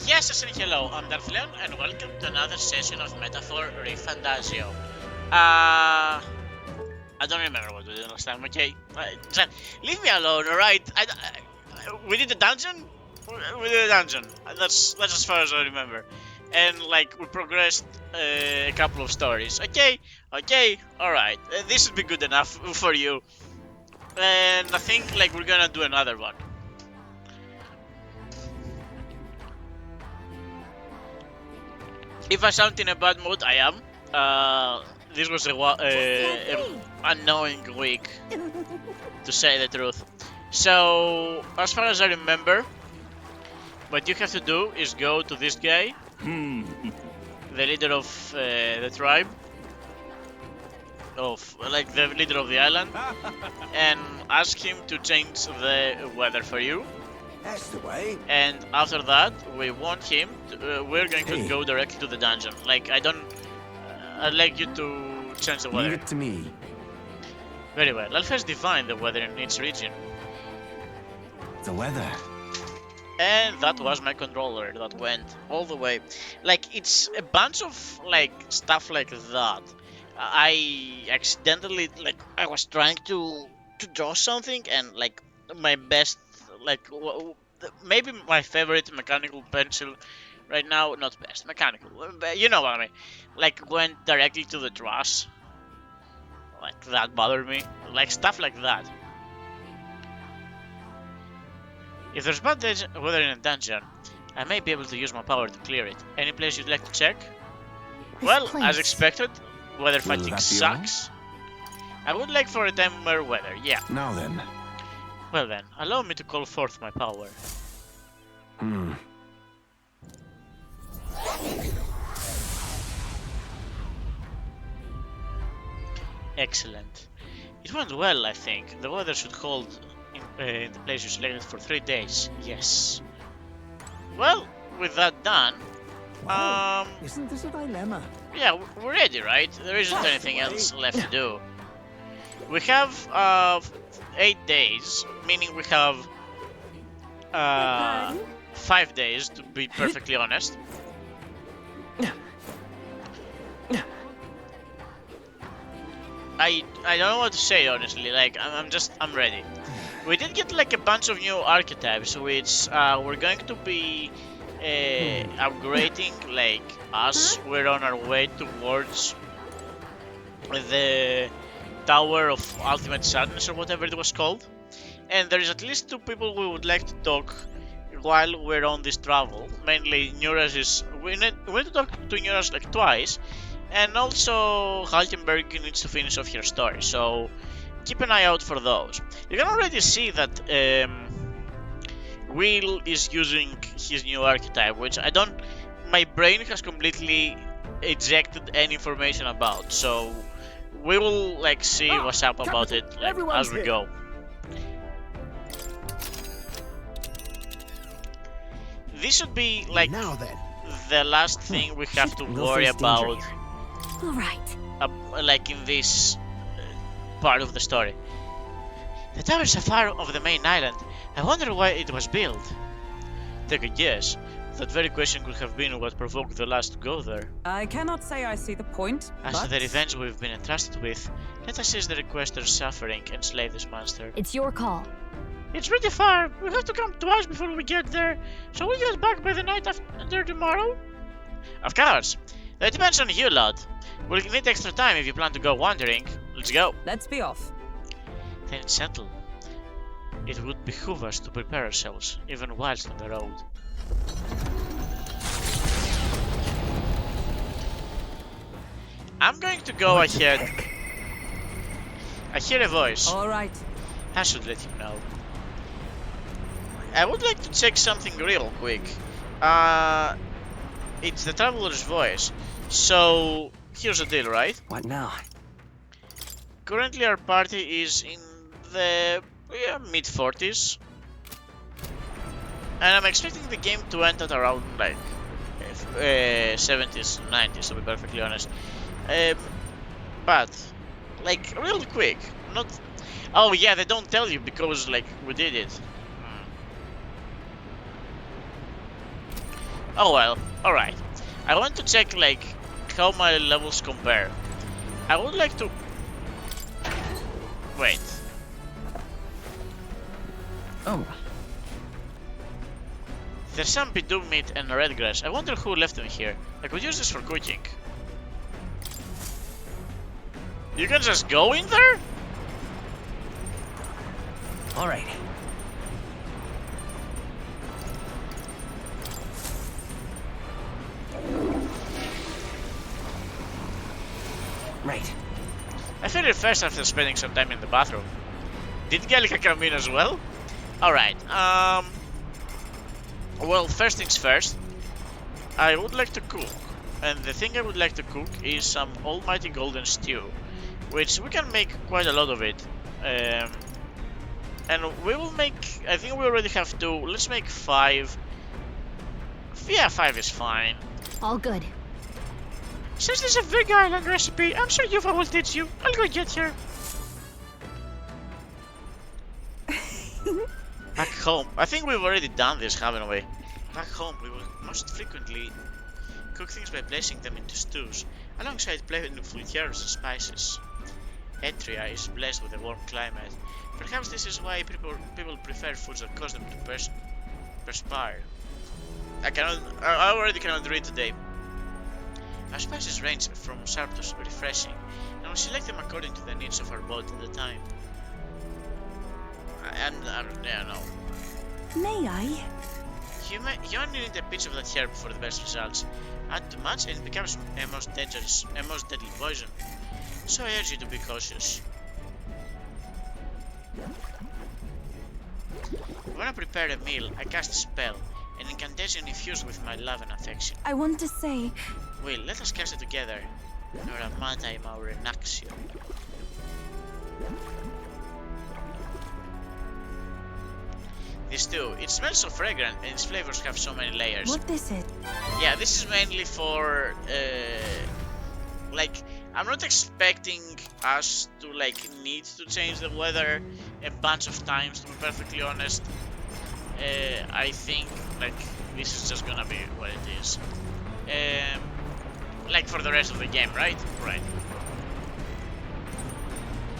Yes, and hello, I'm Darthleon, and welcome to another session of Metaphor ReFantazio. I don't remember what we did last time, okay? Leave me alone, alright? We did a dungeon? We did a dungeon. That's as far as I remember. And, like, we progressed a couple of stories. Okay, alright. This should be good enough for you. And I think, like, we're gonna do another one. If I sound in a bad mood, I am. This was a annoying week, to say the truth. So, as far as I remember, what you have to do is go to this guy, the leader of the tribe, like the leader of the island, and ask him to change the weather for you. That's the way. And after that, we want him to, we're going to go directly to the dungeon. Like, I'd like you to change the weather. Leave it to me. Very well. I'll first define the weather in each region. The weather. And that was my controller that went all the way. Like, it's a bunch of, like, stuff like that. I accidentally, like, I was trying to draw something, and, like, my best, like, maybe my favorite mechanical pencil right now, not best, mechanical, but you know what I mean, like, went directly to the trash. Like, that bothered me. Like, stuff like that. If there's bad weather in a dungeon, I may be able to use my power to clear it. Any place you'd like to check? Well, as expected, weather fatigue sucks. I would like for a tamer weather, yeah. Now then. Well then, allow me to call forth my power. Excellent. It went well, I think. The weather should hold in the place you selected for 3 days. Yes. Well, with that done, Isn't this a dilemma? yeah, we're ready, right? There isn't anything else left to do. We have 8 days, meaning we have 5 days, to be perfectly honest. I don't know what to say, honestly. Like, I'm ready. We did get like a bunch of new archetypes, which we're going to be upgrading, like, as we're on our way towards the Tower of Ultimate Sadness, or whatever it was called. And there is at least 2 people we would like to talk while we're on this travel. Mainly Nuras is... We need to talk to Nuras like twice. And also Halkenberg needs to finish off her story, so keep an eye out for those. You can already see that Will is using his new archetype, which my brain has completely ejected any information about, so we will, like, see what's up about it, like, as we go. This should be, like, Now then. the last thing we have to worry about. All right. Like, in this part of the story. The towers are far off the main island. I wonder why it was built. Take a guess. That very question could have been what provoked the last to go there. I cannot say I see the point, As to but... the revenge we've been entrusted with, let us ease the requester's suffering and slay this monster. It's your call. It's really far. We have to come twice before we get there. Shall we get back by the night after tomorrow? Of course. That depends on you, lad. We'll need extra time if you plan to go wandering. Let's go. Let's be off. Then it's settled. It would behoove us to prepare ourselves, even whilst on the road. I'm going to go ahead. I hear a voice. All right. I should let him know. I would like to check something real quick. It's the traveler's voice. So, here's the deal, right? What now? Currently our party is in the mid-40s. And I'm expecting the game to end at around, like, 70s, 90s, to be perfectly honest. But, like, real quick, not... Oh yeah, they don't tell you because, like, we did it. Oh well, alright. I want to check like how my levels compare. I would like to... Wait. Oh. There's some bidoof meat and red grass. I wonder who left them here. I could use this for cooking. You can just go in there? Alright. Right. I feel refreshed after spending some time in the bathroom. Did Gallica come in as well? Alright, well, first things first, I would like to cook. And the thing I would like to cook is some almighty golden stew, which we can make quite a lot of it. And we will make, I think we already have 2, let's make 5. Yeah, 5 is fine. All good. Since this is a big island recipe, I'm sure Yufa will teach you. I'll go get her. Back home, I think we've already done this, haven't we? Back home, we will most frequently cook things by placing them into stews, alongside plentiful herbs and spices. Etria is blessed with a warm climate. Perhaps this is why people prefer foods that cause them to perspire. I already cannot read today. Our spices range from sharp to refreshing, and we select them according to the needs of our body at the time. And I don't know. May I? You only need a pinch of that herb for the best results. Add too much and it becomes a most deadly poison. So I urge you to be cautious. When I prepare a meal, I cast a spell, an incantation infused with my love and affection. I want to say... Will, let us cast it together. Nora Matai Maurenaxio. This too, it smells so fragrant and its flavors have so many layers. What is it? Yeah, this is mainly for like, I'm not expecting us to like need to change the weather a bunch of times, to be perfectly honest. I think like this is just gonna be what it is. Like for the rest of the game, right? Right.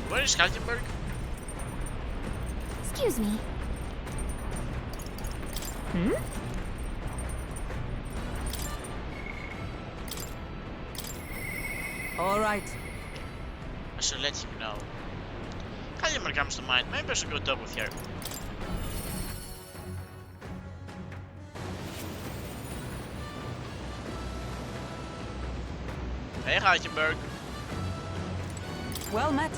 Where is Halkenberg? Excuse me. Hmm? All right. I should let him know. Halkenberg comes to mind. Maybe I should go talk with her. Hey Halkenberg. Well met.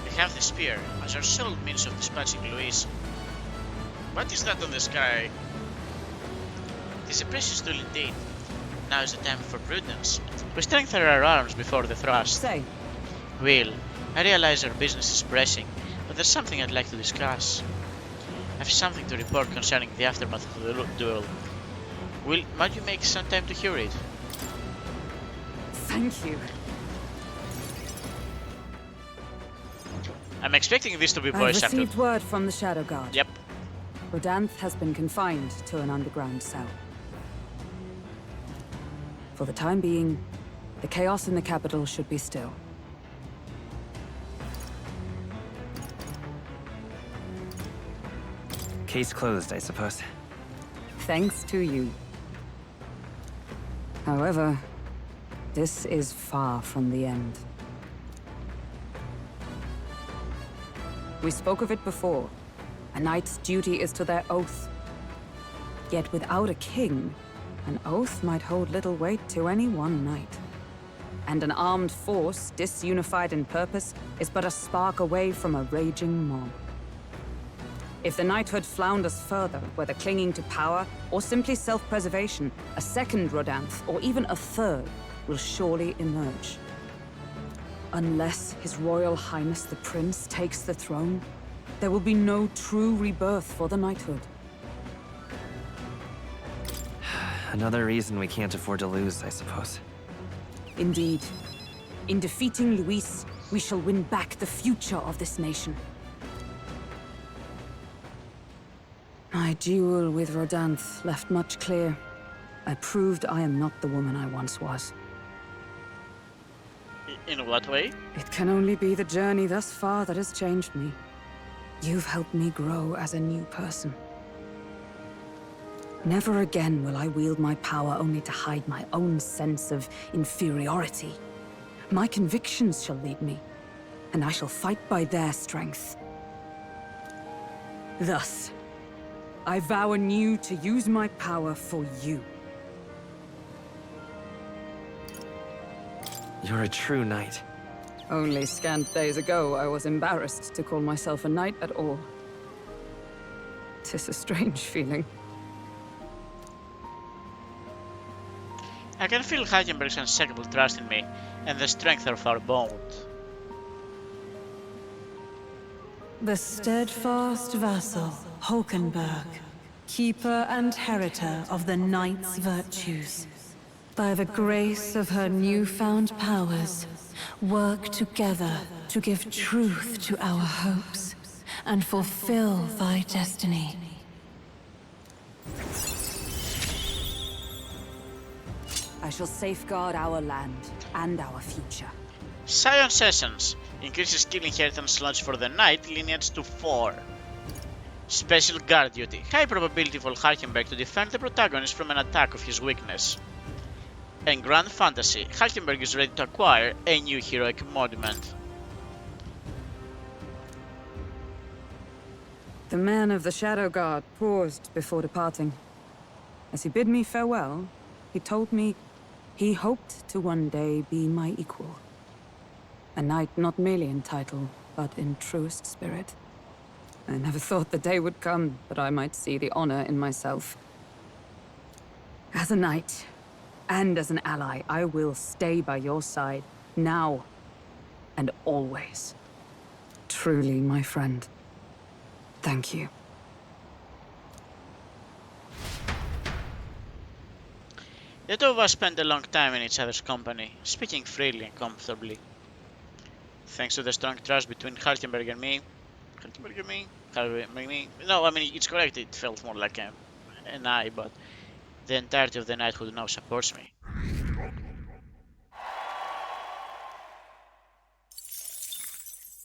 We have the spear as our sole means of dispatching Louise. What is that on the sky? It is a precious tool indeed. Now is the time for prudence. We strengthen our arms before the thrust. Say, Will, I realize our business is pressing, but there's something I'd like to discuss. I have something to report concerning the aftermath of the duel. Will, might you make some time to hear it? thank you. I'm expecting this to be I've voice acted. received word from the Shadow Guard. Yep. Rodanth has been confined to an underground cell. For the time being, the chaos in the capital should be still. Case closed, I suppose. Thanks to you. However, this is far from the end. We spoke of it before. A knight's duty is to their oath. Yet without a king, an oath might hold little weight to any one knight. And an armed force, disunified in purpose, is but a spark away from a raging mob. If the knighthood flounders further, whether clinging to power or simply self-preservation, a second Rodanth, or even a third, will surely emerge. Unless His Royal Highness the Prince takes the throne, there will be no true rebirth for the knighthood. Another reason we can't afford to lose, I suppose. Indeed. In defeating Luis, we shall win back the future of this nation. My duel with Rodanth left much clear. I proved I am not the woman I once was. In what way? It can only be the journey thus far that has changed me. You've helped me grow as a new person. Never again will I wield my power only to hide my own sense of inferiority. My convictions shall lead me, and I shall fight by their strength. Thus, I vow anew to use my power for you. You're a true knight. Only scant days ago, I was embarrassed to call myself a knight at all. 'Tis a strange feeling. I can feel Hagenberg's unshakable trust in me and the strength of our bond. The steadfast vassal, Hulkenberg, keeper and heritor of the knight's virtues. By the grace of her newfound powers, work together to give truth to our hopes and fulfill thy destiny. I shall safeguard our land and our future. Scion Sessions increases skill inheritance slots for the knight lineage to 4. Special guard duty. High probability for Hulkenberg to defend the protagonist from an attack of his weakness. And Grand Fantasy. Hulkenberg is ready to acquire a new heroic monument. The man of the Shadow Guard paused before departing. As he bid me farewell, he told me he hoped to one day be my equal. A knight not merely in title, but in truest spirit. I never thought the day would come that I might see the honor in myself. As a knight, and as an ally, I will stay by your side, now and always. Truly, my friend, thank you. The two of us spent a long time in each other's company, speaking freely and comfortably. Thanks to the strong trust between Hulkenberg and me. No, I mean, it's correct, it felt more like an I, but the entirety of the knighthood now supports me.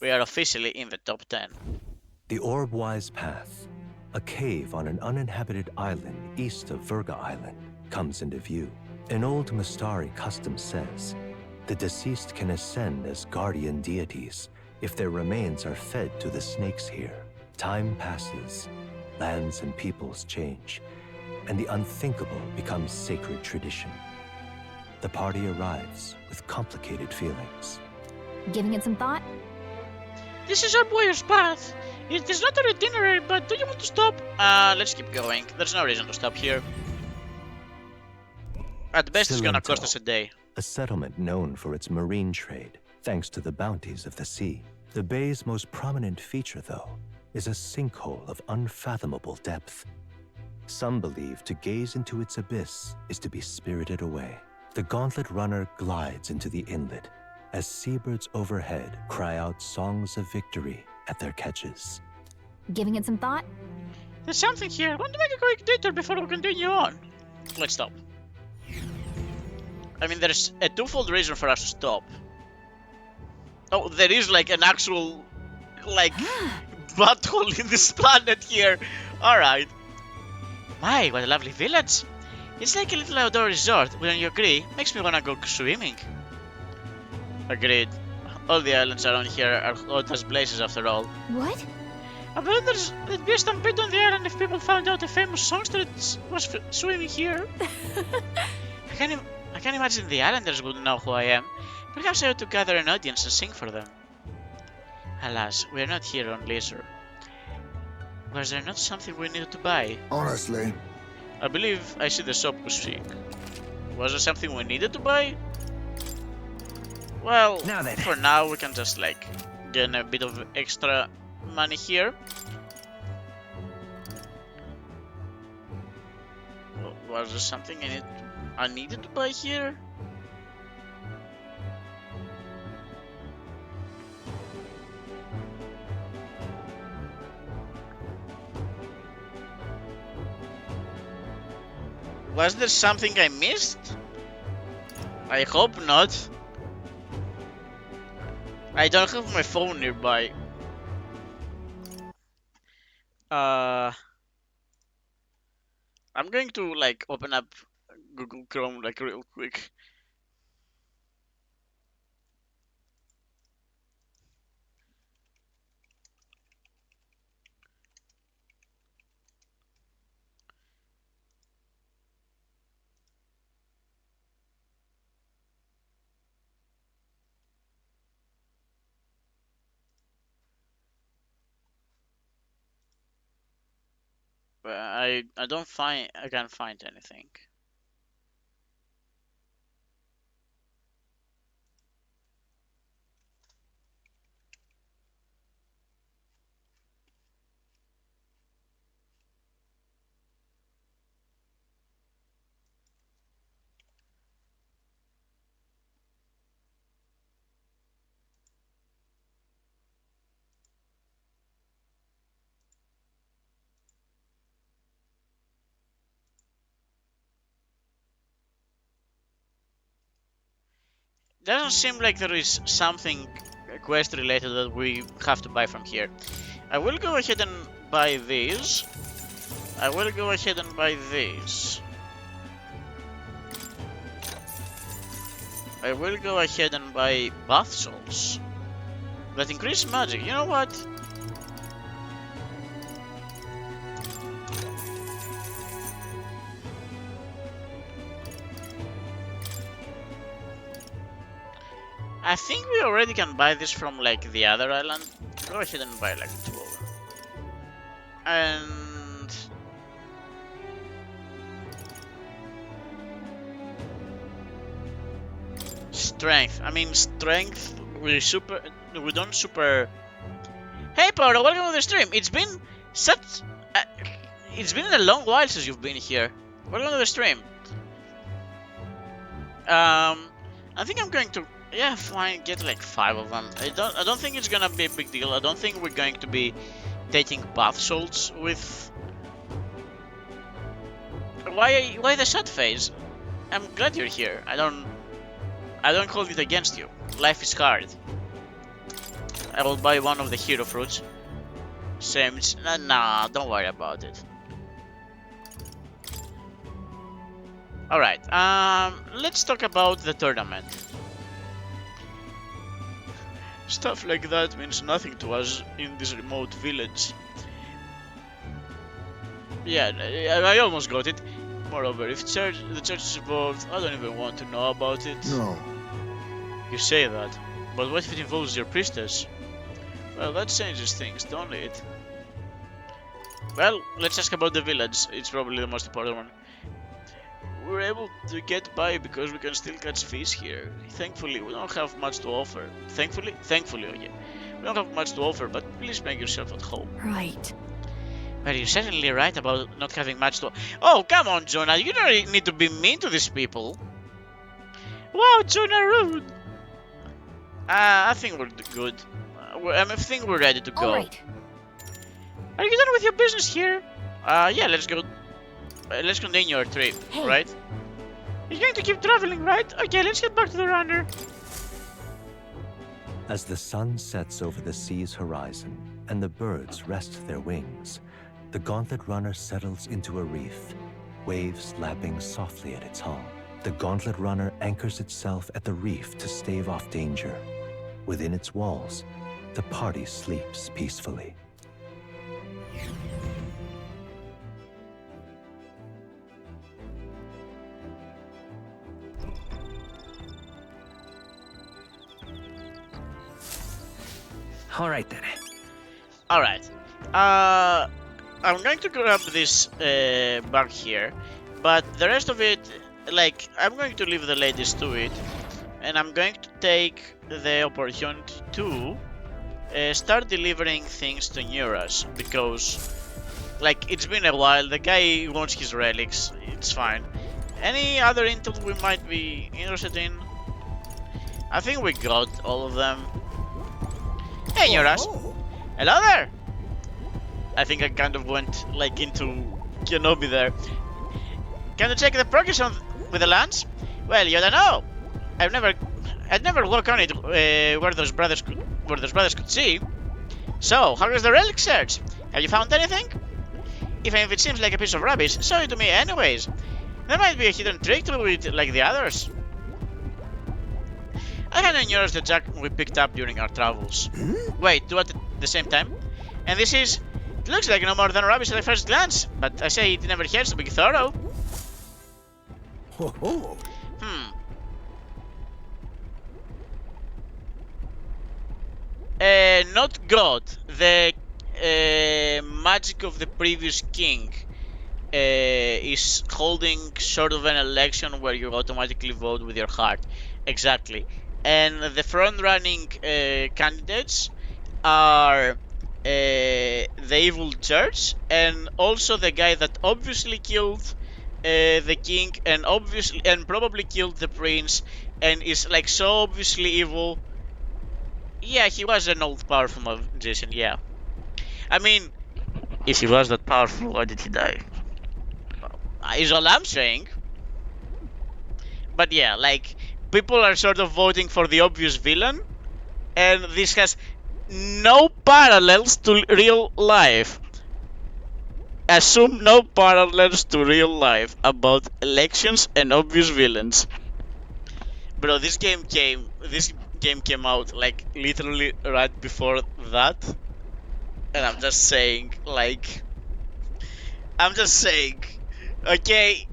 We are officially in the top 10. The Orbwise Path, a cave on an uninhabited island east of Virga Island, comes into view. An old Mustari custom says the deceased can ascend as guardian deities if their remains are fed to the snakes here. Time passes, lands and peoples change, and the unthinkable becomes sacred tradition. The party arrives with complicated feelings. Giving it some thought? This is our boy's path. It is not a itinerary, but do you want to stop? Let's keep going. There's no reason to stop here. At best, it's gonna cost us a day. A settlement known for its marine trade, thanks to the bounties of the sea. The bay's most prominent feature, though, is a sinkhole of unfathomable depth. Some believe to gaze into its abyss is to be spirited away. The gauntlet runner glides into the inlet as seabirds overhead cry out songs of victory at their catches. Giving it some thought? There's something here. I want to make a quick detour before we continue on. Let's stop. I mean, there's a twofold reason for us to stop. Oh, there is like an actual, like, butthole in this planet here. Alright. My, what a lovely village. It's like a little outdoor resort, wouldn't you agree? Makes me wanna go swimming. Agreed. All the islands around here are hot as blazes after all. What? I bet there'd be a stampede on the island if people found out a famous songster was swimming here. I can't imagine the islanders would know who I am. Perhaps I ought to gather an audience and sing for them. Alas, we are not here on leisure. Was there not something we needed to buy? Honestly. I believe I see the shop was sick. Was there something we needed to buy? Well, Now then. for now we can just like gain a bit of extra money here. Was there something I needed to buy here? Was there something I missed? I hope not. I don't have my phone nearby. I'm going to like open up Google Chrome like real quick. I don't find I can't find anything. Doesn't seem like there is something quest related that we have to buy from here. I will go ahead and buy these. I will go ahead and buy these. I will go ahead and buy bath salts that increase magic. You know what? I think we already can buy this from like the other island. Go ahead and buy like 2 of them. And strength. I mean strength. We don't super. Hey Paolo, welcome to the stream. It's been such. It's been a long while since you've been here. Welcome to the stream. I think I'm going to. Yeah, fine. Get like 5 of them. I don't think it's gonna be a big deal. I don't think we're going to be taking bath salts with. Why the shut phase? I'm glad you're here. I don't hold it against you. Life is hard. I will buy one of the hero fruits. Same. Nah, don't worry about it. All right. Let's talk about the tournament. Stuff like that means nothing to us in this remote village. Yeah, I almost got it. Moreover, if the church is involved, I don't even want to know about it. No. You say that, but what if it involves your priestess? Well, that changes things, don't it? Well, let's ask about the village. It's probably the most important one. We're able to get by because we can still catch fish here. Thankfully, we don't have much to offer. Thankfully, okay. We don't have much to offer, but please make yourself at home. Right. Well, you're certainly right about not having much to. Oh, come on, Jonah. You don't need to be mean to these people. Wow, Jonah, rude. I think we're good. I think we're ready to go. All right. Are you done with your business here? Yeah, let's go. Let's continue our trip, Hey. right? You're going to keep traveling, right? Okay, let's get back to the runner. As the sun sets over the sea's horizon and the birds rest their wings, the gauntlet runner settles into a reef, waves lapping softly at its hull. The gauntlet runner anchors itself at the reef to stave off danger. Within its walls, the party sleeps peacefully. All right then. Alright. I'm going to grab this bag here, but the rest of it, like, I'm going to leave the ladies to it, and I'm going to take the opportunity to start delivering things to Neuras, because, like, it's been a while. The guy wants his relics. It's fine. Any other intel we might be interested in? I think we got all of them. Hey, Neuras. Hello there. I think I kind of went like into Kenobi there. Can you check the progress on with the lance? Well, you don't know. I'd never walk on it where those brothers could see. So, how is the relic search? Have you found anything? Even if it seems like a piece of rubbish, show it to me anyways. There might be a hidden trick to it like the others. I hadn't noticed the jack we picked up during our travels. Wait, two at the same time? And this is... It looks like no more than rubbish at first glance, but I say it never hurts to be thorough. Not God. The magic of the previous king is holding sort of an election where you automatically vote with your heart. Exactly. And the front-running candidates are the evil church, and also the guy that obviously killed the king, and probably killed the prince, and is like so obviously evil. Yeah, he was an old powerful magician. Yeah, I mean, if he was that powerful, why did he die? Is all I'm saying. But yeah, like, people are sort of voting for the obvious villain, and this has no parallels to real life. Assume no parallels to real life about elections and obvious villains. Bro, this game came out like literally right before that, and I'm just saying, okay.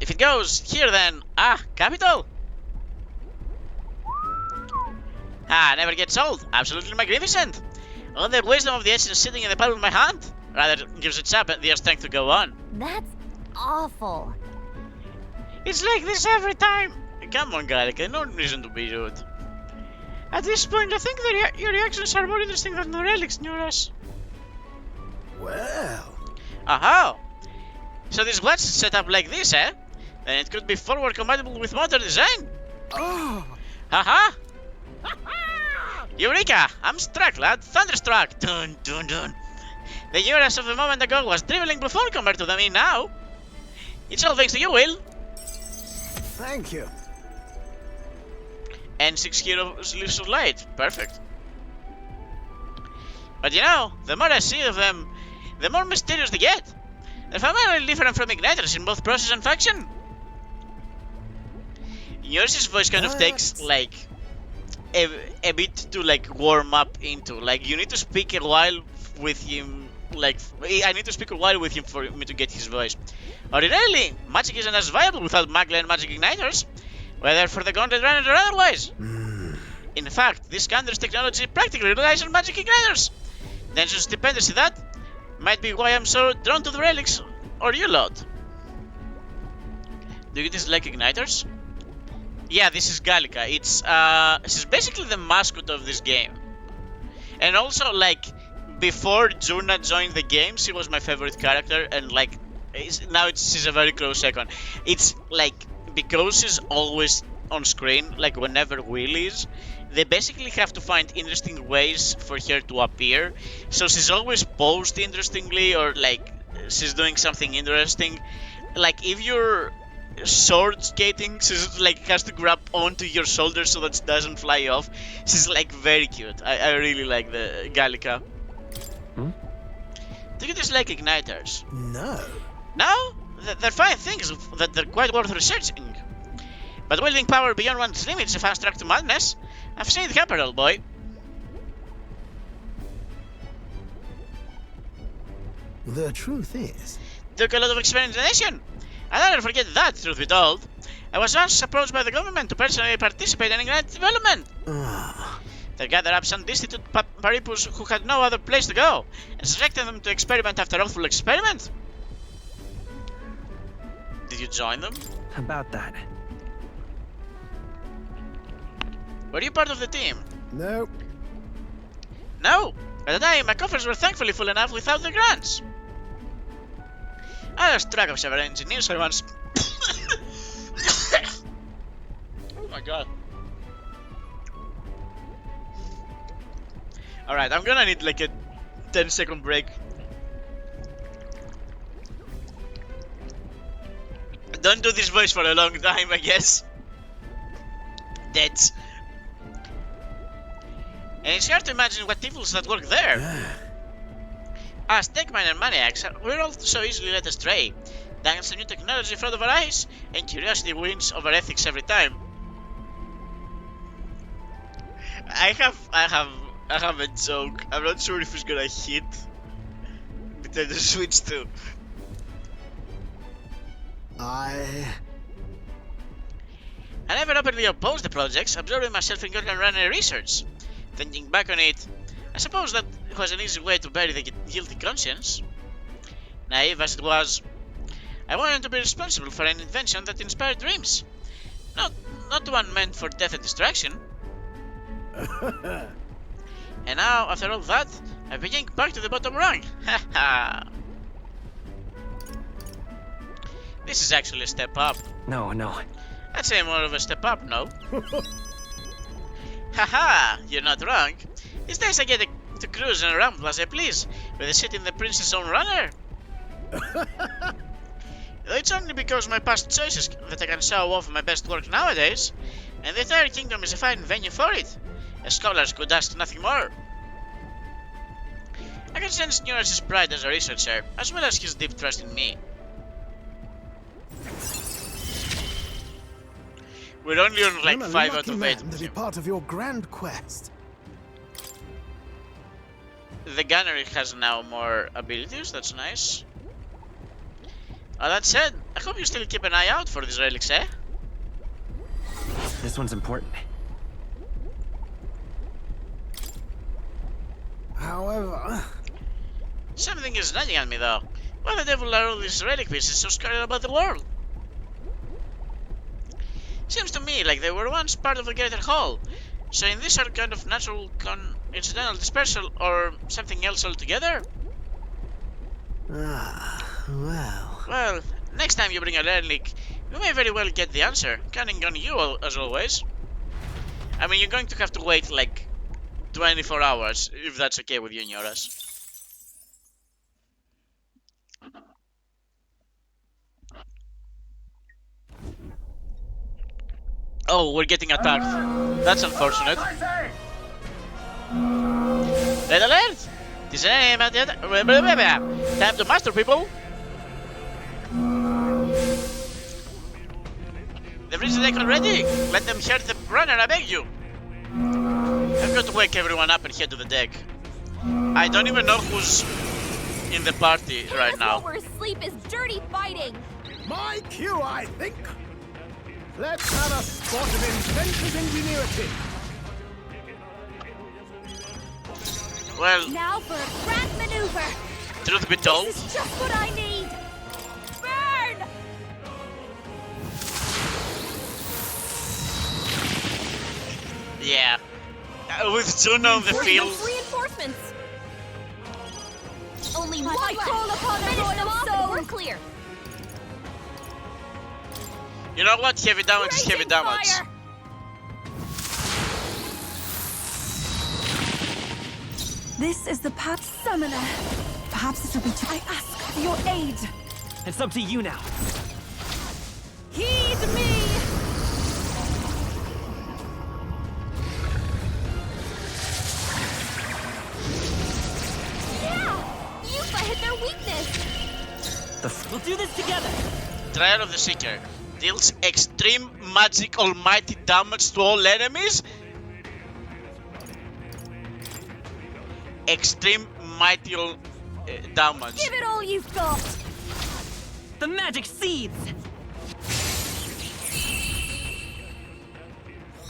If it goes here, then capital. Never gets old. Absolutely magnificent. All the wisdom of the essence sitting in the palm of my hand rather gives it up the strength to go on. That's awful. It's like this every time. Come on, Gallica, no reason to be rude. At this point, I think your reactions are more interesting than the relics near us. Well. Aha! So this watch is set up like this, eh? Then it could be forward compatible with modern design. Oh. Haha! Eureka! I'm struck, lad. Thunderstruck! Dun dun dun. The Eurus of a moment ago was driveling before compared to the me now. It's all thanks to you, Will. Thank you. And 6 heroes leaves of light. Perfect. But you know, the more I see of them, the more mysterious they get. They're fundamentally different from igniters in both process and function. Yours' voice kind of takes like a bit to like warm up into. Like, you need to speak a while with him. Like, I need to speak a while with him for me to get his voice. Ordinarily, magic isn't as viable without magla and magic igniters, whether for the gauntlet runner or otherwise. In fact, this Skander's technology practically relies on magic igniters. Dangerous dependency that might be why I'm so drawn to the relics, or you lot. Do you dislike igniters? Yeah, this is Gallica. She's basically the mascot of this game. And also, like, before Juna joined the game, she was my favorite character, and like, she's a very close second. It's like, because she's always on screen, like whenever Will is, they basically have to find interesting ways for her to appear. So she's always posed interestingly, or like she's doing something interesting. Like, if you're sword skating, she's like has to grab onto your shoulder so that it doesn't fly off. She's like very cute. I really like the Gallica. Do you dislike igniters? No. No? They're fine things that they're quite worth researching. But wielding power beyond one's limits is a fast track to madness. I've seen it happen, old boy. The truth is... Took a lot of experimentation. I'll never forget that, truth be told. I was once approached by the government to personally participate in ignite development. They gathered up some destitute paripus who had no other place to go, and subjected them to experiment after awful experiment. Did you join them? About that. Were you part of the team? No. No! At the time, my coffers were thankfully full enough without the grants. I lost track of several engineers I once... Oh my god. Alright, I'm gonna need like a 10-second break. Don't do this voice for a long time, I guess. That's... And it's hard to imagine what evils that work there. As tech miner maniacs, we're all so easily led astray. Thanks to new technology in front of our eyes, and curiosity wins over ethics every time. I have a joke. I'm not sure if it's gonna hit. But I just switched to. I never openly opposed the projects, absorbing myself in Gordon Runner research. Thinking back on it, I suppose that was an easy way to bury the guilty conscience. Naive as it was, I wanted to be responsible for an invention that inspired dreams. Not one meant for death and destruction. And now, after all that, I begin back to the bottom rung. Haha. This is actually a step up. No. I'd say more of a step up, no? Haha, you're not wrong. These days I get to cruise and ramble as I please, with a seat in the prince's own runner. Though it's only because of my past choices that I can show off my best work nowadays, and the entire kingdom is a fine venue for it. Scholars could ask nothing more. I can sense Neuras's pride as a researcher, as well as his deep trust in me. We're only on like 5 out of 8. To be part of your grand quest. The gunnery has now more abilities, that's nice. All that said, I hope you still keep an eye out for these relics, eh? This one's important. However... Something is nagging at me though. Why the devil are all these relic pieces so scattered about the world? Seems to me like they were once part of a greater whole. So in this are kind of natural incidental dispersal or something else altogether? Well, next time you bring a relic, you may very well get the answer, counting on you as always. I mean, you're going to have to wait like 24 hours, if that's okay with you, Nyoras. Oh, we're getting attacked. That's unfortunate. Red alert! Time to master, people! They've reached the deck already! Let them hear the runner, I beg you! I've got to wake everyone up and head to the deck. I don't even know who's in the party right now. While we're asleep is dirty fighting! My cue, I think! Let's have a spot of inventor's ingenuity! Well, Now for a grand maneuver! truth be told, This is just what I need! Burn! yeah. With Juno on the field, Reinforcements! Only one left! Call upon the royal soul! We're clear! you know what? Heavy damage is heavy Raging damage. fire! This is the Pat Summoner. Perhaps it will be I ask for your aid. It's up to you now. Heed me! Yeah! Yufa hit their weakness! We'll do this together. Trial of the Seeker deals extreme magic almighty damage to all enemies. Extreme mighty damage. Give it all you've got! The magic seeds.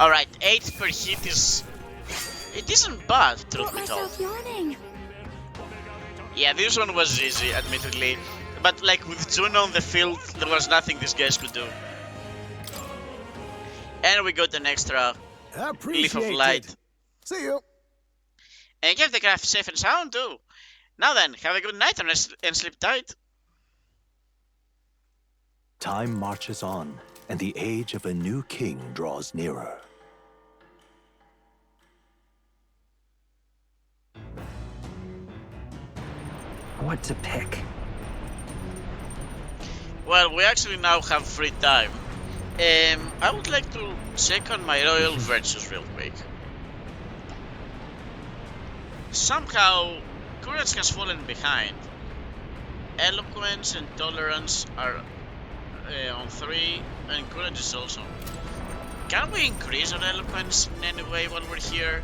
Alright, 8 per hit is... It isn't bad, truth Got be told. myself yawning. Yeah, this one was easy, admittedly. But like with Juno on the field, there was nothing these guys could do. And we got an extra leaf of light. See you. And kept the craft safe and sound too. Now then, have a good night and sleep tight. Time marches on, and the age of a new king draws nearer. What to pick? Well, we actually now have free time. I would like to check on my royal virtues real quick. Somehow, courage has fallen behind. Eloquence and tolerance are on 3, and courage is also. Can we increase our eloquence in any way while we're here?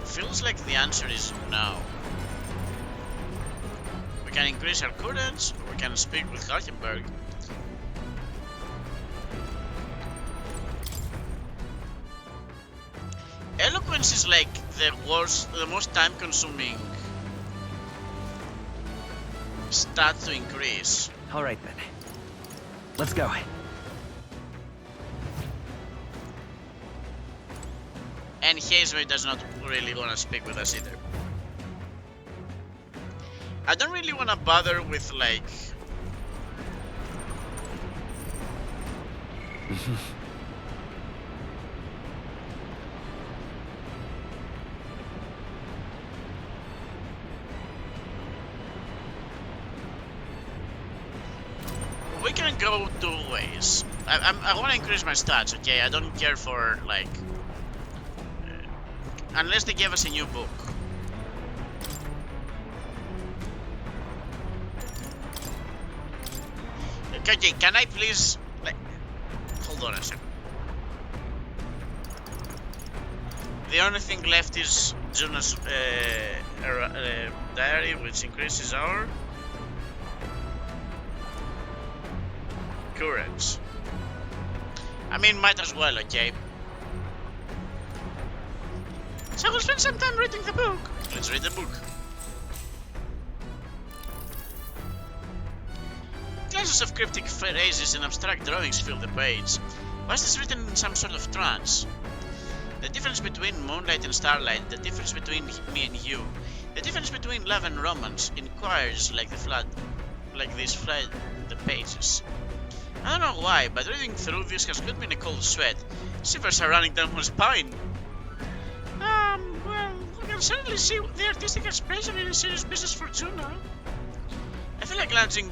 Feels like the answer is no. We can increase our courage, or we can speak with Halkenberg. Eloquence is like the most time-consuming stat to increase. All right then. Let's go. And Hazeway does not really want to speak with us either. I don't really want to bother with like... We can go 2 ways. I want to increase my stats, okay? I don't care for like... unless they give us a new book. Okay, can I please... like... hold on a second. The only thing left is Juno's diary, which increases our... courage. I mean, might as well, okay? So we'll spend some time reading the book. Let's read the book. Classes of cryptic phrases and abstract drawings fill the page. Was this written in some sort of trance? The difference between moonlight and starlight, the difference between me and you, the difference between love and romance, inquires like this flood the pages. I don't know why, but reading through this has put me in a cold sweat. Shivers are running down my spine. Well, I can certainly see the artistic expression in a serious business for Juno. I feel like glimpsing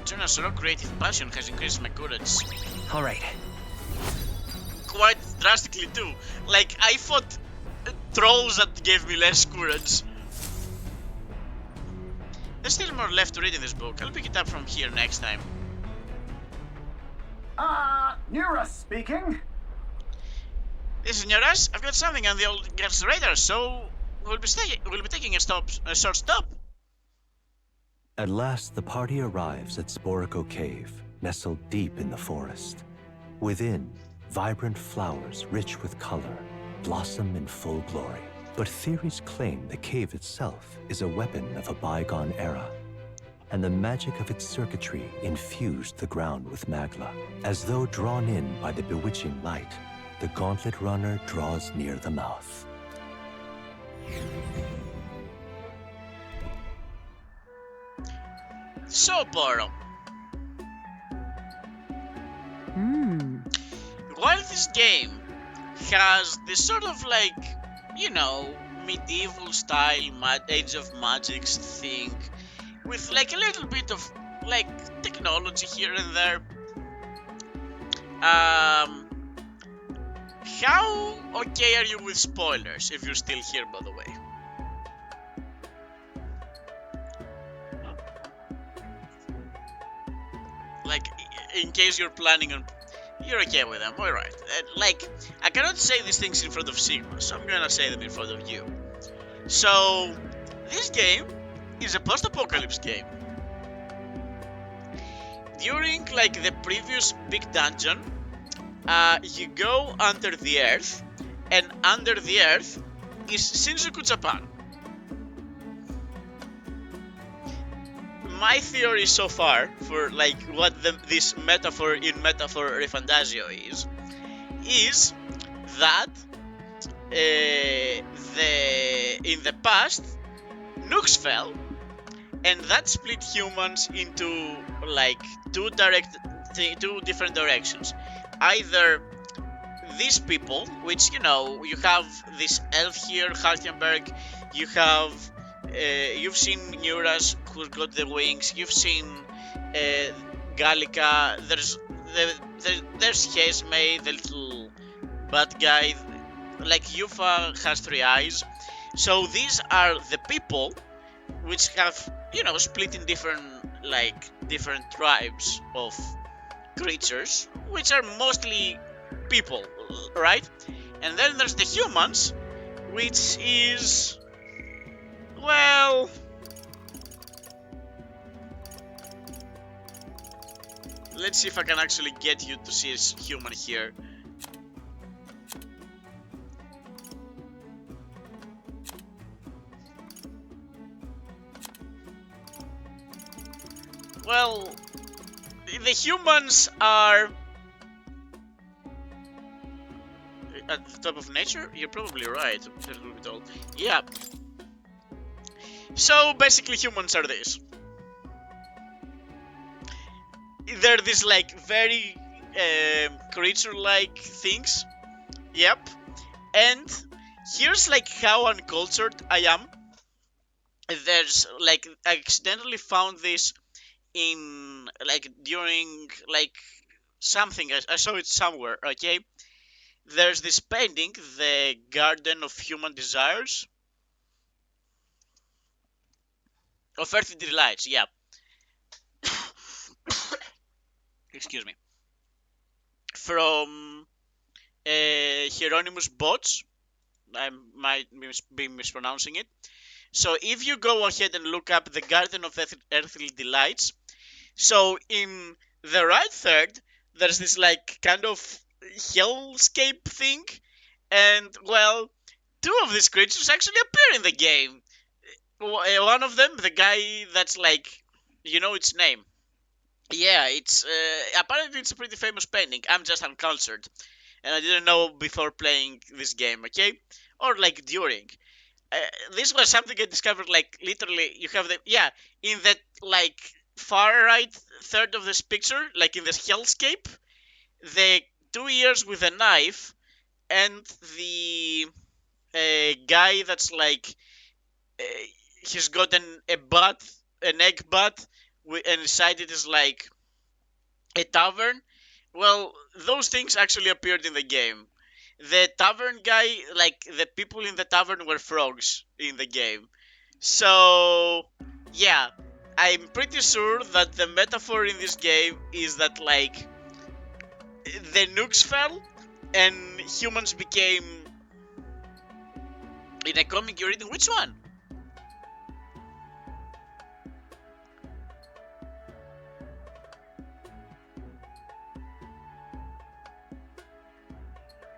Juno's raw creative passion has increased my courage. All right. Quite drastically too. Like, I fought trolls that gave me less courage. There's still more left to read in this book. I'll pick it up from here next time. Nura speaking. This is Neras. I've got something on the old guest's radar, so we'll be taking a short stop. At last, the party arrives at Sporico Cave, nestled deep in the forest. Within, vibrant flowers rich with color blossom in full glory. But theories claim the cave itself is a weapon of a bygone era, and the magic of its circuitry infused the ground with magla. As though drawn in by the bewitching light, the gauntlet runner draws near the mouth. So, Boro. While this game has this sort of like, you know, medieval style Age of Magics thing, with like a little bit of like technology here and there, how okay are you with spoilers, if you're still here, by the way? Like, in case you're planning on... You're okay with them, alright. Like, I cannot say these things in front of Sigma, so I'm gonna say them in front of you. So, this game is a post-apocalypse game. During, like, the previous big dungeon, you go under the earth, and under the earth is Shinjuku, Japan. My theory so far for like what this metaphor in Metaphor ReFantazio is that in the past nukes fell, and that split humans into like two different directions. Either these people, which, you know, you have this elf here, Halkenberg, you have you've seen Neuras who's got the wings, you've seen Gallica. There's Hesme, the little bad guy. Like Yufa has 3 eyes. So these are the people which have, you know, split in different tribes of creatures, which are mostly people, right? And then there's the humans, which is, well, let's see if I can actually get you to see a human here. Well, the humans are at the top of nature. You're probably right. A little bit old. Yeah. So basically, humans are this. They're these like very creature-like things. Yep. And here's like how uncultured I am. There's like I accidentally found this in like during like something. I saw it somewhere. Okay. There's this painting, the Garden of Human Desires. Of Earthly Delights, yeah. Excuse me. From Hieronymus Bosch. I might be mispronouncing it. So if you go ahead and look up the Garden of Earthly Delights, so in the right third, there's this like kind of hellscape thing, and well, 2 of these creatures actually appear in the game. One of them, the guy that's like, you know its name. Yeah, it's apparently it's a pretty famous painting. I'm just uncultured, and I didn't know before playing this game. Okay, or like during. This was something I discovered like literally. You have the in that like far right third of this picture, like in this hellscape, the 2 ears with a knife, and the guy that's like he's got an egg butt, and inside it is like a tavern. Well, those things actually appeared in the game. The tavern guy, like the people in the tavern were frogs in the game. So, yeah, I'm pretty sure that the metaphor in this game is that like the nukes fell and humans became, in a comic you're reading, which one?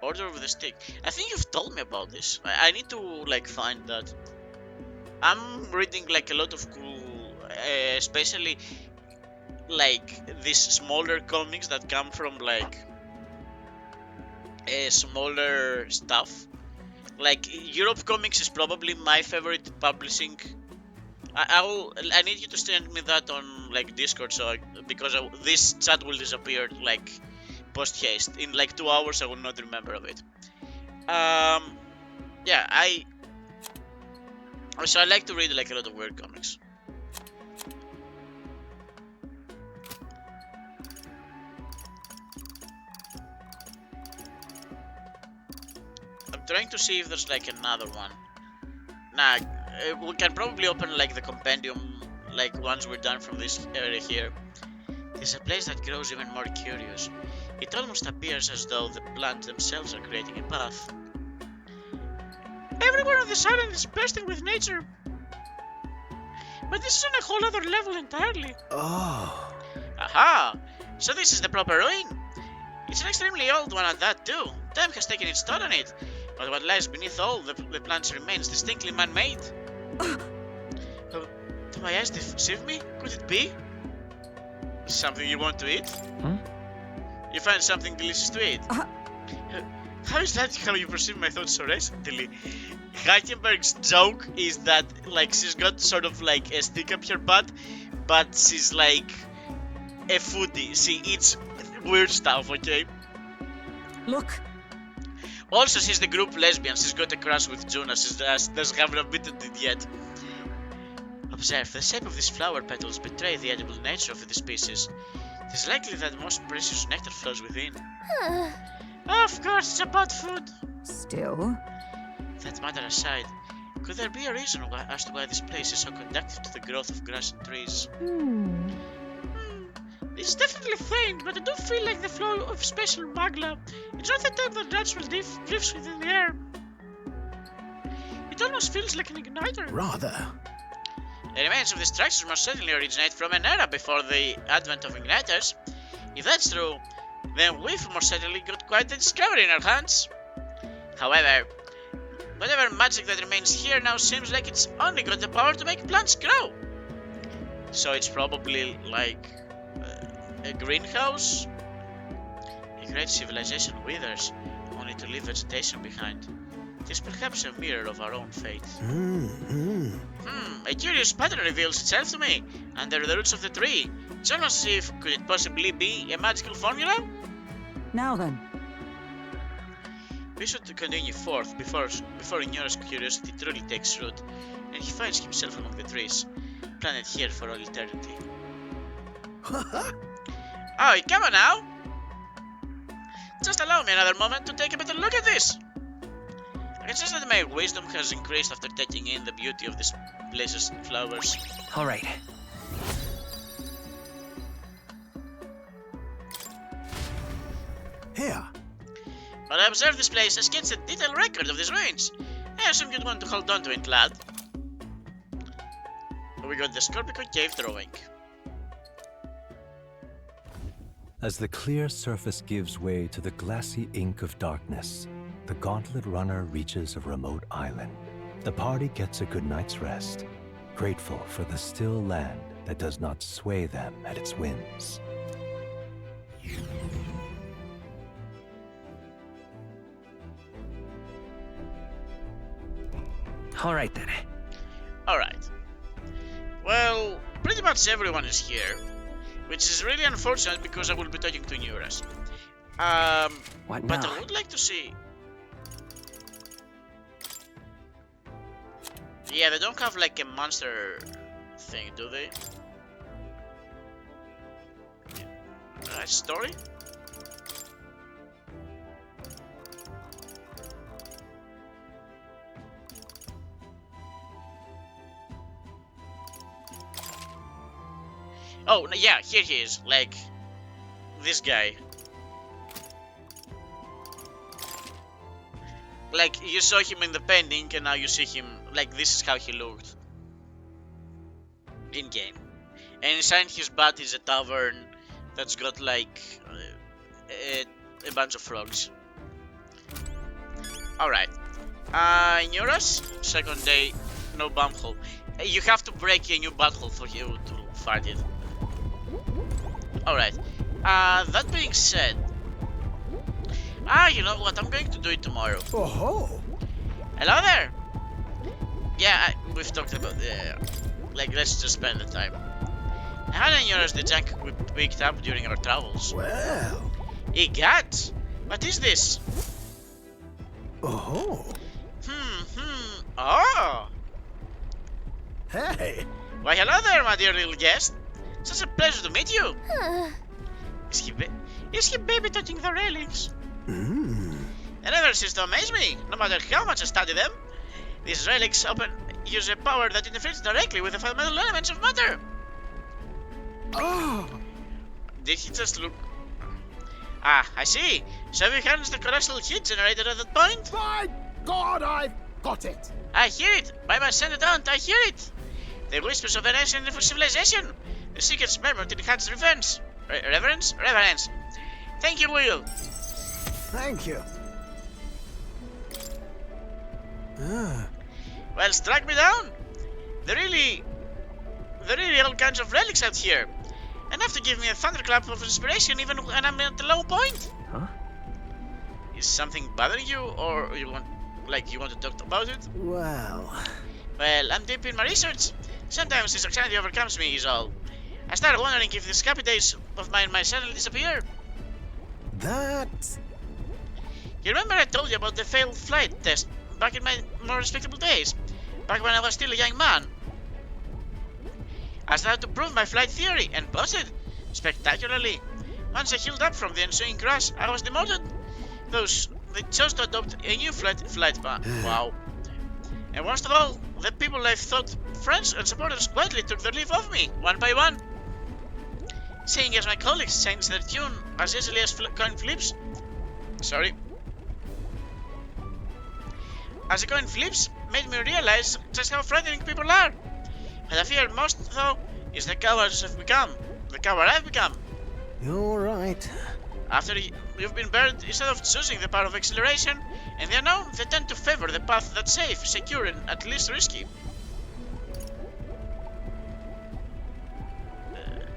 Order of the Stick. I think you've told me about this. I need to like find that. I'm reading like a lot of cool, especially like these smaller comics that come from like smaller stuff. Like Europe Comics is probably my favorite publishing. I need you to send me that on like Discord, so because this chat will disappear like post haste. In like 2 hours I will not remember of it. Yeah, I like to read like a lot of weird comics. I'm trying to see if there's like another one. Nah, we can probably open like the compendium like once we're done from this area here. It's a place that grows even more curious. It almost appears as though the plants themselves are creating a path. Everyone on this island is bursting with nature. But this is on a whole other level entirely. Oh. Aha! So this is the proper ruin. It's an extremely old one at that too. Time has taken its toll on it. But what lies beneath all the plants remains distinctly man-made. Do my eyes deceive me? Could it be? Something you want to eat? Hmm? You find something delicious to eat? How is that how you perceive my thoughts so recently? Hackenberg's joke is that like she's got sort of like a stick up her butt, but she's like a foodie. She eats weird stuff, okay? Look, Also, she's the group lesbian. She's got a crush with Jonas. She just haven't admitted it yet. Observe, the shape of these flower petals betray the edible nature of the species. It is likely that most precious nectar flows within. Of course, it's about food. Still, That matter aside, could there be a reason as to why this place is so conducive to the growth of grass and trees? It's definitely faint, but I do feel like the flow of special magla. It's not the type that naturally drifts within the air. It almost feels like an igniter. Rather. The remains of the structures must certainly originate from an era before the advent of igniters. If that's true, then we've most certainly got quite a discovery in our hands. However, whatever magic that remains here now seems like it's only got the power to make plants grow. So it's probably like a greenhouse? A great civilization withers, only to leave vegetation behind. It is perhaps a mirror of our own fate. A curious pattern reveals itself to me, under the roots of the tree. It's almost as if, could it possibly be a magical formula? now then. We should continue forth before Ignora's curiosity truly takes root, and he finds himself among the trees, planted here for all eternity. Oh, come on now! Just allow me another moment to take a better look at this! I can sense that my wisdom has increased after taking in the beauty of this place's flowers. All right. Here. But I observe this place as gets a detailed record of these ruins. I assume you'd want to hold on to it, lad. We got the Scorpico cave drawing. As the clear surface gives way to the glassy ink of darkness, the gauntlet runner reaches a remote island. The party gets a good night's rest, grateful for the still land that does not sway them at its whims. All right then. Alright. Well, pretty much everyone is here, which is really unfortunate because I will be talking to Nuras. What But now? I would like to see... Yeah, they don't have like a monster thing, do they? Story? Oh, yeah, here he is, like, this guy. Like, you saw him in the painting, and now you see him, like, this is how he looked. In-game. And inside his butt is a tavern that's got, like, a bunch of frogs. Alright. Nuras, second day, no bumhole. You have to break a new butthole for you to fight it. Alright, that being said, you know what, I'm going to do it tomorrow. Oh, Hello there! Yeah, we've talked about like, let's just spend the time. How many euros the junk we picked up during our travels? well. Egat! What is this? Oh, Oh! hey. Why hello there, my dear little guest. Such a pleasure to meet you. Is he baby touching the railings? They never cease to amaze me, no matter how much I study them. These relics use a power that interferes directly with the fundamental elements of matter. Oh, Did he just look... Ah, I see. So we harnessed the colossal heat generator at that point? my God, I've got it. I hear it. By my sended aunt, I hear it. The whispers of an ancient civilization. The secrets murmured in Hans' reverence. Reverence? Reverence. Thank you, Will. Thank you. Well, strike me down. There really all kinds of relics out here. Enough to give me a thunderclap of inspiration even when I'm at a low point. Huh? Is something bothering you, or you want to talk about it? Well, Well, I'm deep in my research. Sometimes this anxiety overcomes me, is all. I start wondering if the happy days of mine might suddenly disappear. that... You remember I told you about the failed flight test back in my more respectable days? Back when I was still a young man? I started to prove my flight theory and boasted spectacularly. Once I healed up from the ensuing crash, I was demoted. They chose to adopt a new flight ban. Wow. And worst of all, the people I thought friends and supporters quietly took their leave of me, one by one. Seeing as my colleagues changed their tune as easily as coin flips. Sorry. As the coin flips made me realize just how frightening people are. What I fear most, though, is the cowards I've become. The coward I've become. You're right. After you've been burned, instead of choosing the path of acceleration and the unknown, they tend to favor the path that's safe, secure, and at least risky.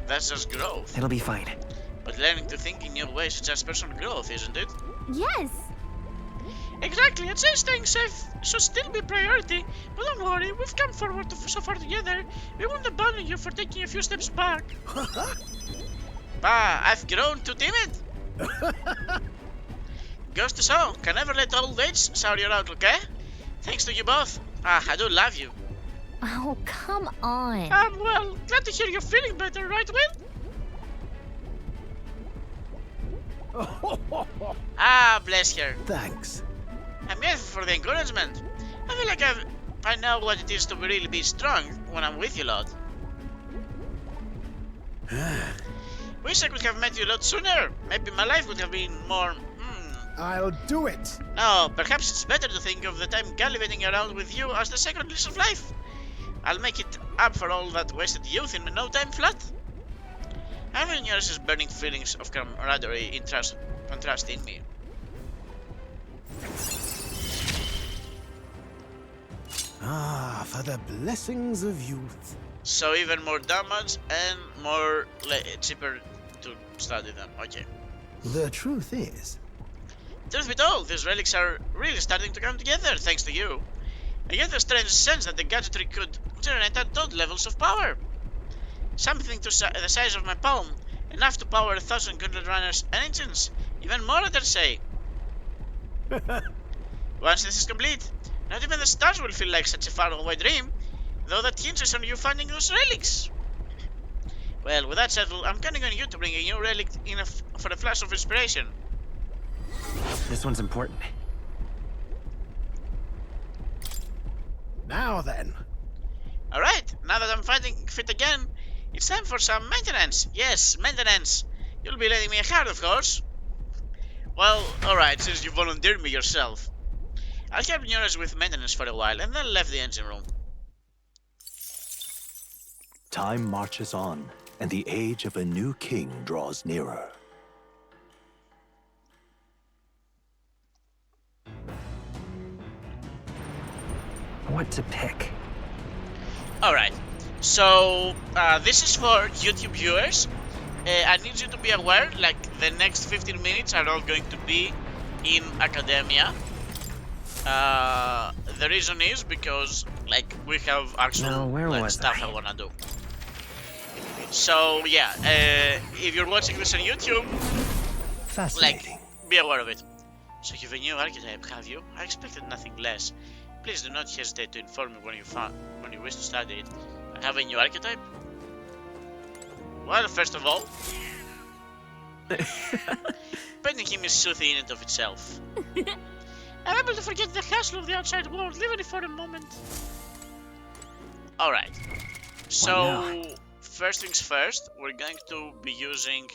That's just growth. It'll be fine. But learning to think in new ways is just personal growth, isn't it? Yes. Exactly, I'd say staying safe should still be priority. But don't worry, we've come forward so far together. We won't abandon you for taking a few steps back. Bah, I've grown too timid. Goes to show, can never let old age sour your outlook, eh? Thanks to you both. I do love you. Oh, come on. Well, glad to hear you're feeling better, right, Will? Bless her. Thanks. I'm grateful for the encouragement. I feel like I know what it is to really be strong when I'm with you, Lord. Wish I could have met you a lot sooner. Maybe my life would have been more... I'll do it. No, perhaps it's better to think of the time gallivanting around with you as the second lease of life. I'll make it up for all that wasted youth in no time flat. Having yours burning feelings of camaraderie and trust in me. For the blessings of youth. So even more damage and more cheaper to study them. Okay. The truth is... Truth be told, these relics are really starting to come together thanks to you. I get a strange sense that the gadgetry could generate untold levels of power. Something to the size of my palm, enough to power 1,000 gauntlet runners and engines. Even more, I dare say. Once this is complete, not even the stars will feel like such a faraway dream, though that hinges on you finding those relics. Well, with that settled, I'm counting on you to bring a new relic in for a flash of inspiration. This one's important. Now then. Alright, now that I'm fighting fit again, it's time for some maintenance. Yes, maintenance. You'll be lending me a hand, of course. Well, alright, since you volunteered me yourself. I'll help Nuras with maintenance for a while and then left the engine room. Time marches on, and the age of a new king draws nearer. What to pick? Alright, so this is for YouTube viewers. I need you to be aware, like, the next 15 minutes are all going to be in academia. The reason is because, like, we have actual stuff I wanna do. So yeah, if you're watching this on YouTube, like, be aware of it. So you have a new archetype, have you? I expected nothing less. Please do not hesitate to inform me when you wish to study it. I have a new archetype. Well, first of all, painting him is soothing in and of itself. I'm able to forget the hassle of the outside world, even if for a moment. Alright, so first things first, we're going to be using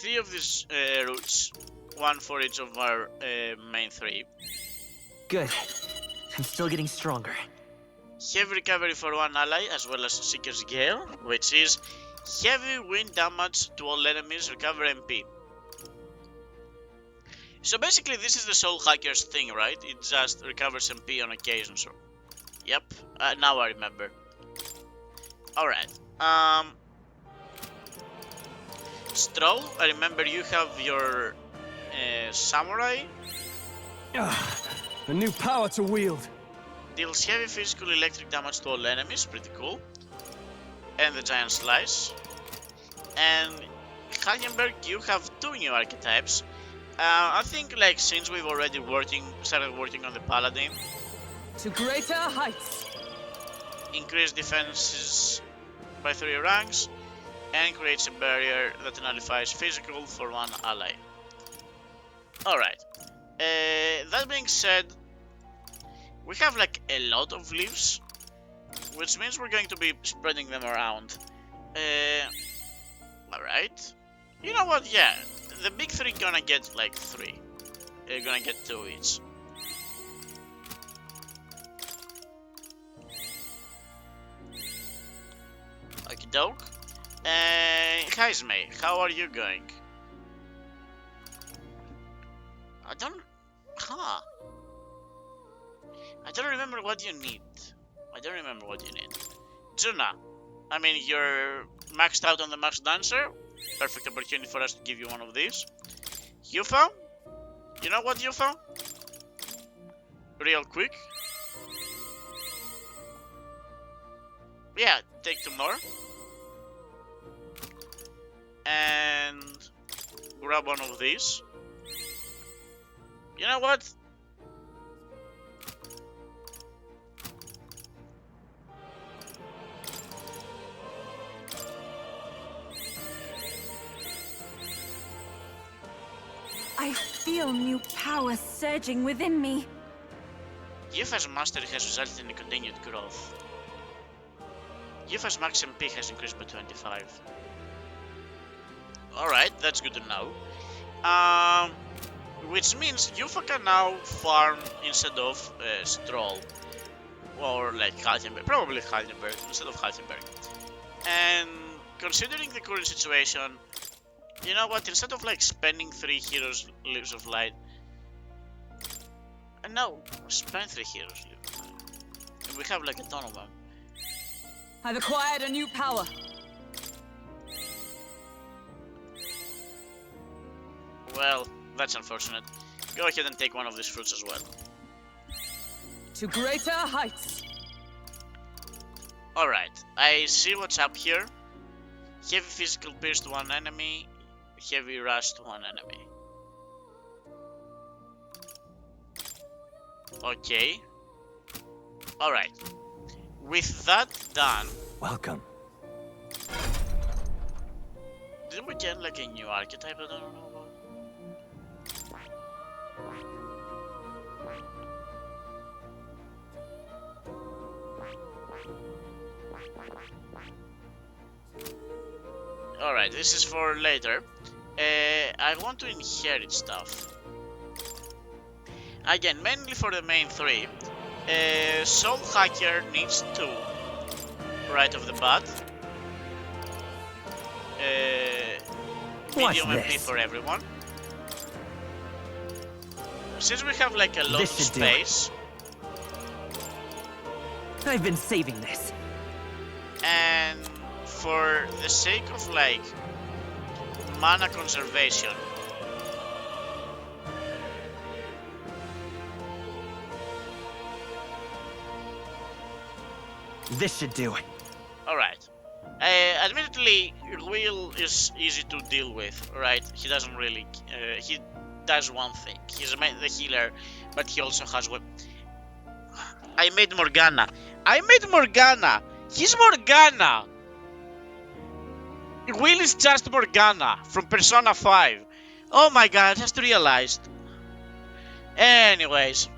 three of these routes, one for each of our main three. Good. I'm still getting stronger. Heavy recovery for one ally, as well as Seeker's Gale, which is heavy wind damage to all enemies, recover MP. So basically this is the Soul Hacker's thing, right? It just recovers MP on occasion, so... Yep, now I remember. Alright, Stroll, I remember you have your Samurai. A new power to wield. Deals heavy physical electric damage to all enemies, pretty cool. And the Giant Slice. And Hagenberg, you have two new archetypes. I think, like, since we've already started working on the Paladin, To greater heights. Increase defenses by 3 ranks, and creates a barrier that nullifies physical for 1 ally. Alright. That being said, we have like a lot of leaves, which means we're going to be spreading them around. Alright. You know what? Yeah, the big 3 gonna get like 3. They're gonna get 2 each. Okie doke. Heismay, how are you going? I don't remember what you need. Juna, I mean, you're maxed out on the Max Dancer. Perfect opportunity for us to give you one of these. Yufa? You know what, Yufa? Real quick. Yeah, take 2 more. And grab one of these. You know what? I feel new power surging within me. Yufa's mastery has resulted in a continued growth. Yufa's max MP has increased by 25. Alright, that's good to know. Which means Yufa can now farm instead of Stroll. Or like Haltenberg, probably Haltenberg instead of Haltenberg. And considering the current situation, you know what, instead of like spending 3 heroes Leaves of Light, no, spend 3 heroes Leaves of Light. And we have like a ton of them. I've acquired a new power. Well, that's unfortunate. Go ahead and take one of these fruits as well. To greater heights. Alright, I see what's up here. Heavy physical pierce to 1 enemy, heavy rush to 1 enemy. Okay. Alright. With that done, Welcome. did we get like a new archetype that I don't know about? Alright, this is for later. I want to inherit stuff. Again, mainly for the main 3. Soul Hacker needs 2 right off the bat. What's Medium MP this? for everyone. Since we have like a lot This of should do it. space, I've been saving this. and for the sake of like mana conservation, This should do it. alright. Admittedly, Will is easy to deal with, right? He doesn't really. He does one thing. He's the healer, but he also has what. I made Morgana. He's Morgana. Will is just Morgana from Persona 5. Oh my god, I just realized. Anyways.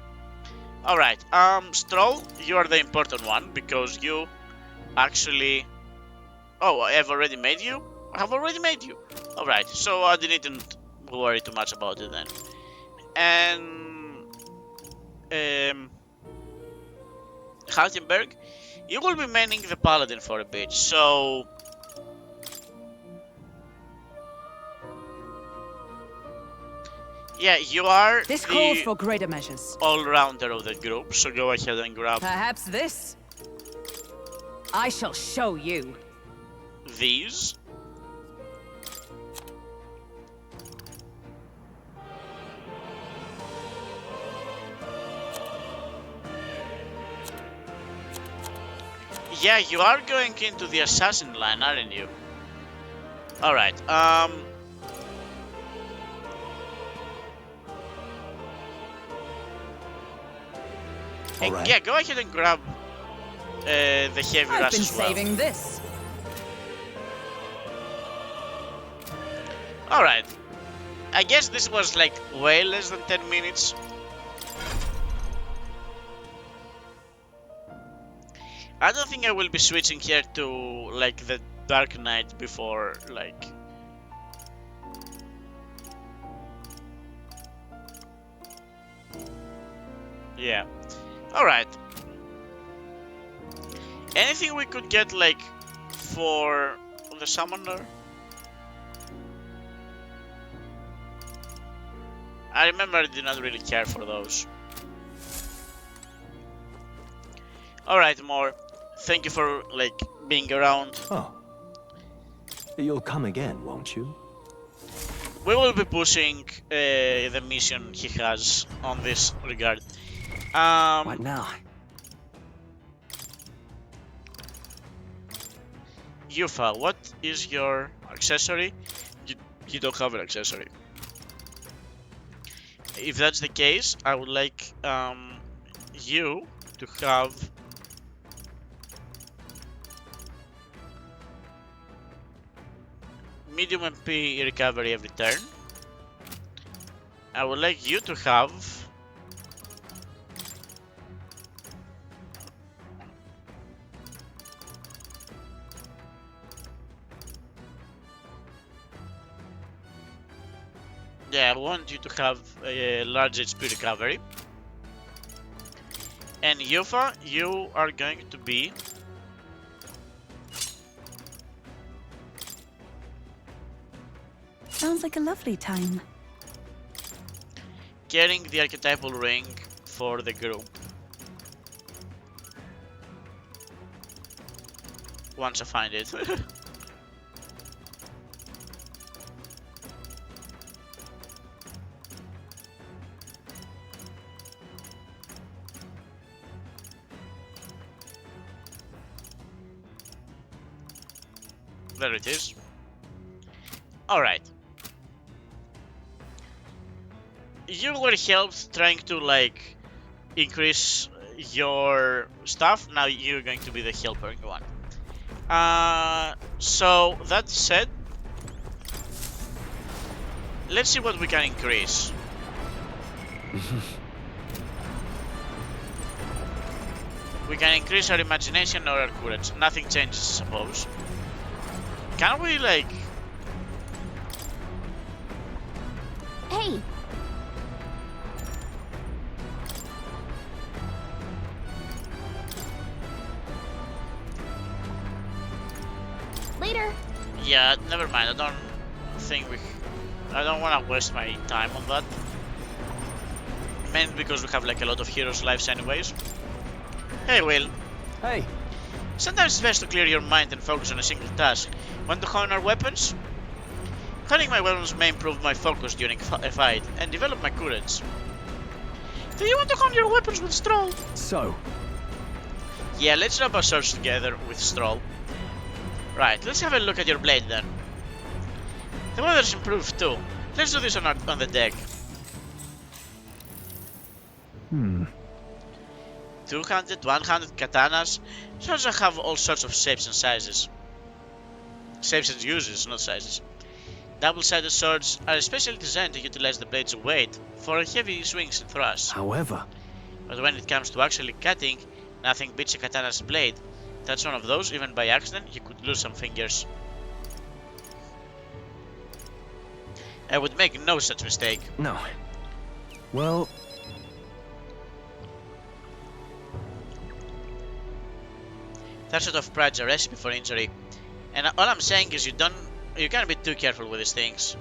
Alright, Stroll, you are the important one because you actually... Oh, I have already made you? I have already made you. Alright, so I didn't worry too much about it then. And... Haltenberg, you will be manning the Paladin for a bit, so... Yeah, you are This calls the for greater measures. all-rounder of the group, so go ahead and grab Perhaps this? I shall show you. these. Yeah, you are going into the assassin line, aren't you? Alright, All right. Yeah, go ahead and grab the heavy I've rush been as well. saving this. Alright. I guess this was like way less than 10 minutes. I don't think I will be switching here to like the Dark Knight before like... Yeah. Alright. Anything we could get like for the summoner? I remember I did not really care for those. Alright, More. Thank you for like being around. Oh. You'll come again, won't you? We will be pushing the mission he has on this regard. What now? Yufa, what is your accessory? You don't have an accessory. If that's the case, I would like you to have medium MP recovery every turn. I would like you to have I want you to have a large HP recovery. And Yufa, you are going to be Sounds like a lovely time. carrying the archetypal ring for the group. Once I find it. There it is. Alright. You were helped trying to like increase your stuff. Now you're going to be the helping one. So that said, let's see what we can increase. We can increase our imagination or our courage. Nothing changes, I suppose. Can we like... Hey! Later! Yeah, never mind. I don't think we... I don't want to waste my time on that. Mainly because we have like a lot of heroes' lives anyways. Hey, Will. Hey. Sometimes it's best to clear your mind and focus on a single task. Want to hone our weapons? Honing my weapons may improve my focus during a fight and develop my courage. Do you want to hone your weapons with Stroll? So, Yeah, let's rub our swords together with Stroll. Right, let's have a look at your blade then. The weather's improved too. Let's do this on the deck. 200, 100 katanas. Swords have all sorts of shapes and sizes. Shapes and uses, not sizes. Double-sided swords are especially designed to utilize the blade's weight for heavy swings and thrusts. however, But when it comes to actually cutting, nothing beats a katana's blade. That's one of those, even by accident, you could lose some fingers. I would make no such mistake. no. Well, That sort of pride's a recipe for injury. And all I'm saying is you can't be too careful with these things.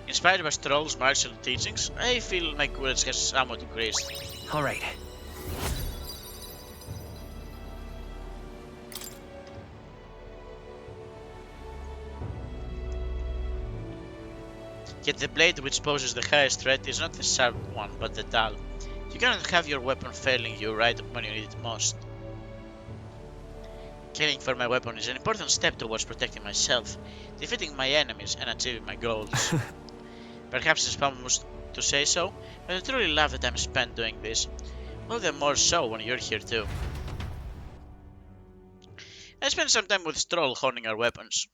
Inspired by Stroll's martial teachings, I feel my courage has somewhat increased. all right. Yet the blade which poses the highest threat is not the sharp one, but the dull. You cannot have your weapon failing you right when you need it most. Caring for my weapon is an important step towards protecting myself, defeating my enemies, and achieving my goals. Perhaps it's pompous to say so, but I truly love the time spent doing this. All the more so when you're here too. I spent some time with Stroll honing our weapons.